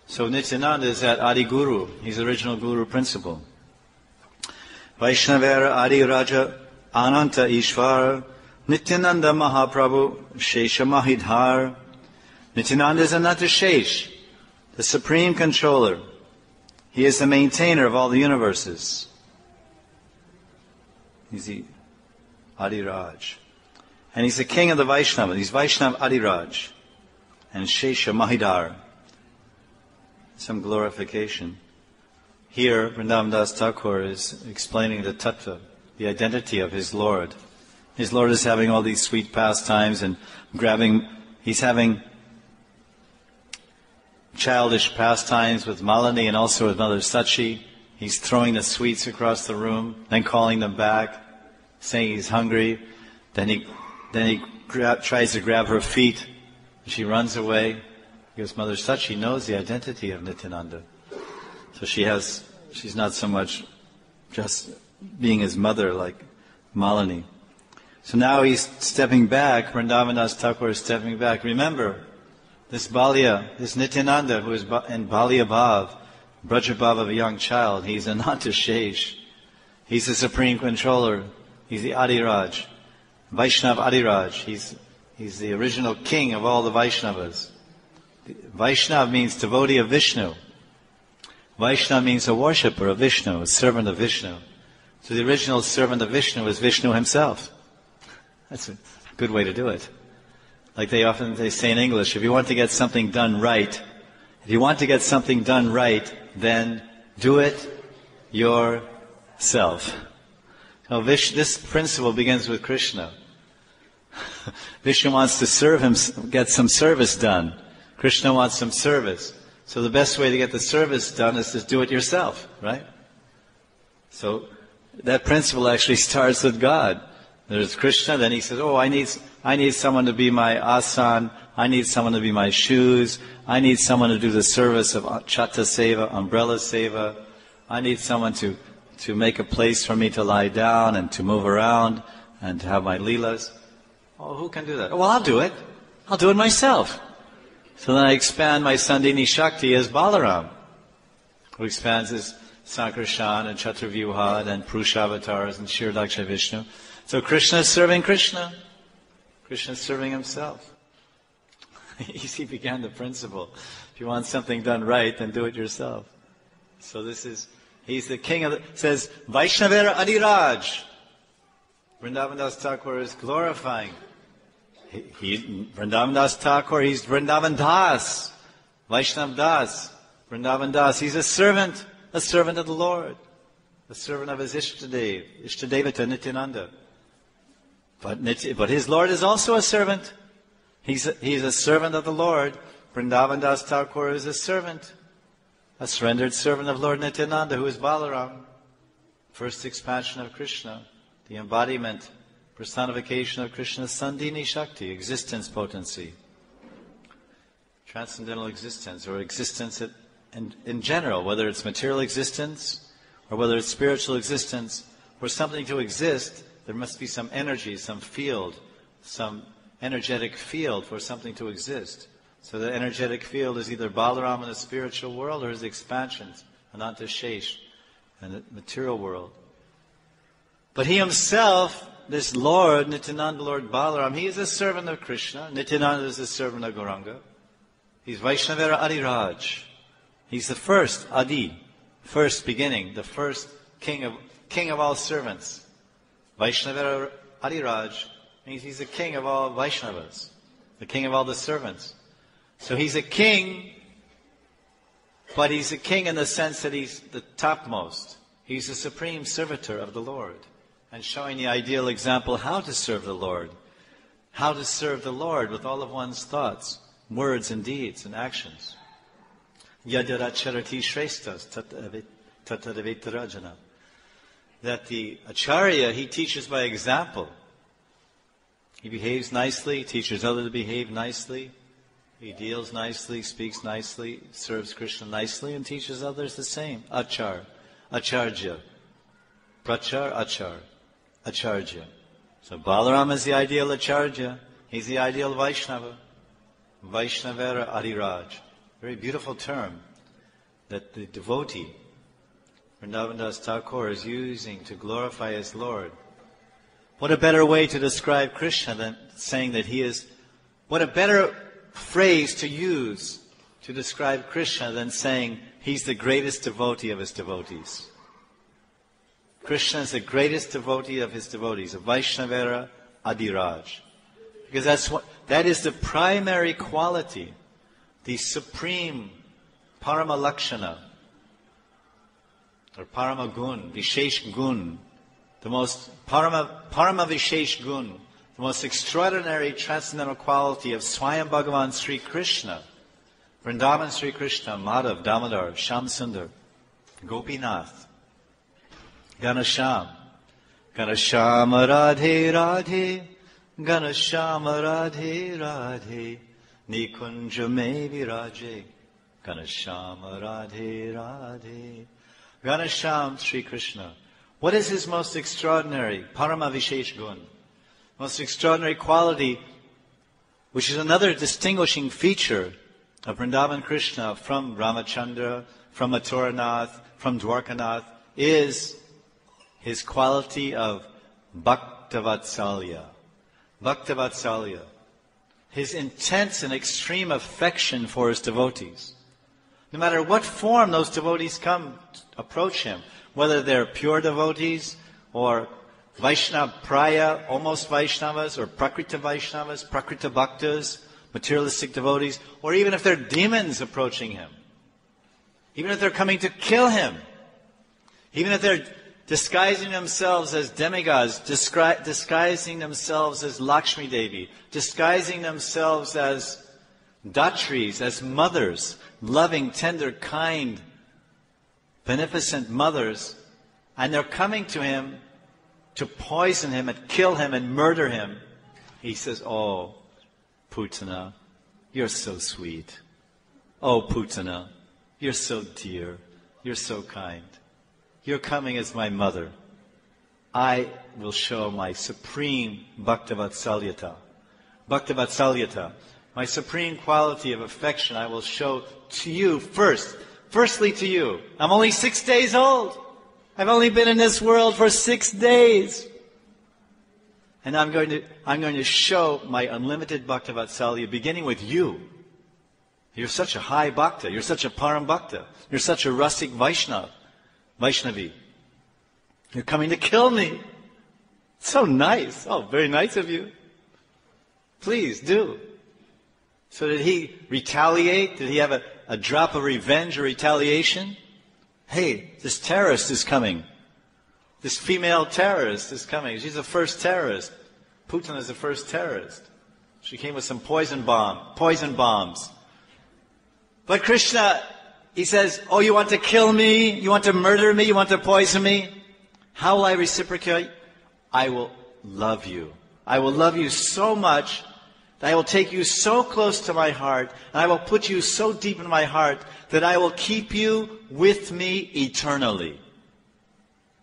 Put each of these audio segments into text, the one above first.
So Nityananda is that Adi Guru. He's the original Guru principle. Vaishnavera Adi Raja Ananta Ishvara Nityananda Mahaprabhu Shesha Mahidhar. Nityananda is Ananta Shesh, the supreme controller. He is the maintainer of all the universes. He's the Adiraj. And he's the king of the Vaishnava. He's Vaishnav Adiraj. And Shesha Mahidhar. Some glorification. Here, Vrindavan Das Thakur is explaining the tattva, the identity of his Lord. His Lord is having all these sweet pastimes and he's having childish pastimes with Malini and also with Mother Sachi. He's throwing the sweets across the room, then calling them back, saying he's hungry. Then he tries to grab her feet. She runs away because Mother Sachi knows the identity of Nityananda. So she's not so much just being his mother like Malini. So now he's stepping back, Vrindavan Das Thakur is stepping back. Remember, this Balya, this Nityananda who is in Balya Bhav, Braja Bhav of a young child, he's Ananta Shesh. He's the supreme controller. He's the Adiraj. Vaishnav Adiraj. He's the original king of all the Vaishnavas. Vaishnav means devotee of Vishnu. Vaishnav means a worshipper of Vishnu, a servant of Vishnu. So the original servant of Vishnu is Vishnu himself. That's a good way to do it. Like they say in English, if you want to get something done right, then do it yourself. So this principle begins with Krishna. Vishnu wants to serve him, get some service done. Krishna wants some service. So the best way to get the service done is to do it yourself, right? So that principle actually starts with God. There's Krishna, then he says, I need someone to be my asan, I need someone to be my shoes, I need someone to do the service of chata seva, umbrella seva, I need someone to make a place for me to lie down and to move around and to have my lilas. Oh, who can do that? Well, I'll do it. I'll do it myself. So then I expand my Sandini Shakti as Balaram, who expands his Sankarshan and Chaturvyuha and Purushavatars and Shirdaksha Vishnu. So Krishna is serving Krishna. Krishna is serving himself. He began the principle. If you want something done right, then do it yourself. So he's the king of says, Vaishnavera Adiraj. Vrindavan Das Thakur is glorifying. Vrindavan Das Thakur, he's Vrindavan Das. Vaishnav Das. Vrindavan Das. He's a servant of the Lord. A servant of his Ishtadevata Nityananda. But his Lord is also a servant. He's a servant of the Lord. Vrindavan Das Thakur is a servant. A surrendered servant of Lord Nityananda, who is Balaram. First expansion of Krishna. The embodiment, personification of Krishna's Sandini Shakti, existence potency. Transcendental existence, or existence in general, whether it's material existence, or whether it's spiritual existence. For something to exist, there must be some energy, some field, some energetic field for something to exist. So the energetic field is either Balaram in the spiritual world or his expansions, Ananta Shesh, in the material world. But he himself, this Lord, Nityananda, Lord Balaram, he is a servant of Krishna. Nityananda is a servant of Gauranga. He's Vaishnavera Adiraj. He's the first Adi, first beginning, the first king of all servants. Vaishnavera Adiraj means he's the king of all Vaishnavas, the king of all the servants. So he's a king, but he's a king in the sense that he's the topmost. He's the supreme servitor of the Lord. And showing the ideal example how to serve the Lord. How to serve the Lord with all of one's thoughts, words and deeds and actions. Yadaracharati shreshtas tatadavetarajana. That the Acharya, he teaches by example. He behaves nicely, teaches others to behave nicely. He deals nicely, speaks nicely, serves Krishna nicely, and teaches others the same. Acharya. Prachar, achar. Acharya. So Balaram is the ideal Acharya. He's the ideal Vaishnava. Vaishnavera Adiraj. Very beautiful term. that the devotee, Vrindavan Das Thakur, is using to glorify his Lord. What a better way to describe Krishna than saying that he is... What a better phrase to use to describe Krishna than saying he's the greatest devotee of his devotees. Krishna is the greatest devotee of his devotees, a Vaishnavara Adiraj. Because that is the primary quality, the supreme Parama Lakshana, or Parama Gun, Vishesh Gun, the most Parama Vishesh Gun, the most extraordinary transcendental quality of Swayam Bhagavan Sri Krishna, Vrindavan Sri Krishna, Madhav, Damodar, Shamsundar, Gopinath, Ganasham, Ganasham Radhe Radhe, Ganasham Radhe Radhe, Nikunja Me Viraje, Ganasham Radhe Radhe, Ganasham Sri Krishna. What is his most extraordinary, Parama Vishesh Gun? Most extraordinary quality, which is another distinguishing feature of Vrindavan Krishna from Ramachandra, from Mathuranath, from Dwarkanath, is his quality of Bhaktavatsalya. Bhaktavatsalya. His intense and extreme affection for his devotees. No matter what form those devotees come to approach him, whether they're pure devotees or Vaishnava Praya, almost Vaishnavas, or Prakrita Vaishnavas, Prakrita Bhaktas, materialistic devotees, or even if they're demons approaching him, even if they're coming to kill him, even if they're disguising themselves as demigods, disguising themselves as Lakshmi Devi, disguising themselves as Datris, as mothers, loving, tender, kind, beneficent mothers, and they're coming to him to poison him and kill him and murder him. He says, "Oh, Putana, you're so sweet. Oh, Putana, you're so dear. You're so kind. You're coming as my mother. I will show my supreme Bhaktavatsalyata. Bhaktavatsalyata, my supreme quality of affection, I will show to you first. Firstly to you. I'm only 6 days old. I've only been in this world for 6 days. And I'm going to show my unlimited Bhaktavatsalya beginning with you. You're such a high Bhakta. You're such a Param Bhakta. You're such a rustic Vaishnavi. You're coming to kill me. So nice. Oh, very nice of you. Please do. So did he retaliate? Did he have a drop of revenge or retaliation? Hey, this terrorist is coming. This female terrorist is coming. She's the first terrorist. Putin is the first terrorist. She came with some poison bombs. But Krishna, he says, "Oh, you want to kill me? You want to murder me? You want to poison me? How will I reciprocate? I will love you. I will love you so much that I will take you so close to my heart, and I will put you so deep in my heart that I will keep you with me eternally."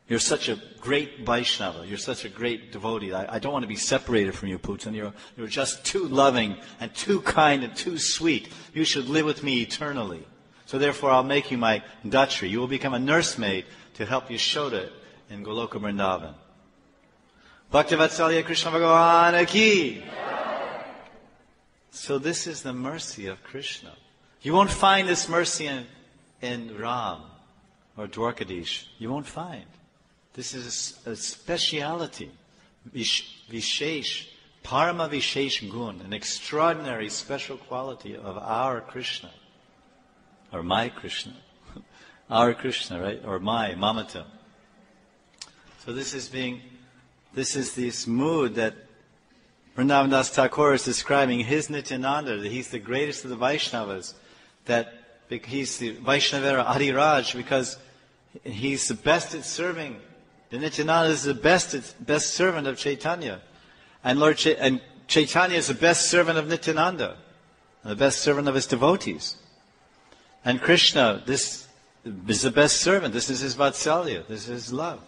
You're such a great Vaishnava. You're such a great devotee. I don't want to be separated from you, Putin. You're just too loving and too kind and too sweet. You should live with me eternally. So therefore I'll make you my Datri. You will become a nursemaid to help Yashoda in Goloka Vrindavan. Bhaktavatsalya Krishna Bhagavan ki. So this is the mercy of Krishna. You won't find this mercy in Ram or Dwarkadish. You won't find. This is a speciality, Vishesh, Parama Vishesh Gun, an extraordinary special quality of our Krishna, or my Krishna, our Krishna, right? Or my Mamata. So this is this mood that Vrindavan Das Thakur is describing his Nityananda, that he's the greatest of the Vaishnavas, that he's the Vaishnavara Adiraj because he's the best at serving. The Nityananda is the best servant of Chaitanya. And Chaitanya is the best servant of Nityananda, and the best servant of his devotees. And Krishna, this is the best servant. This is his Vatsalya. This is his love.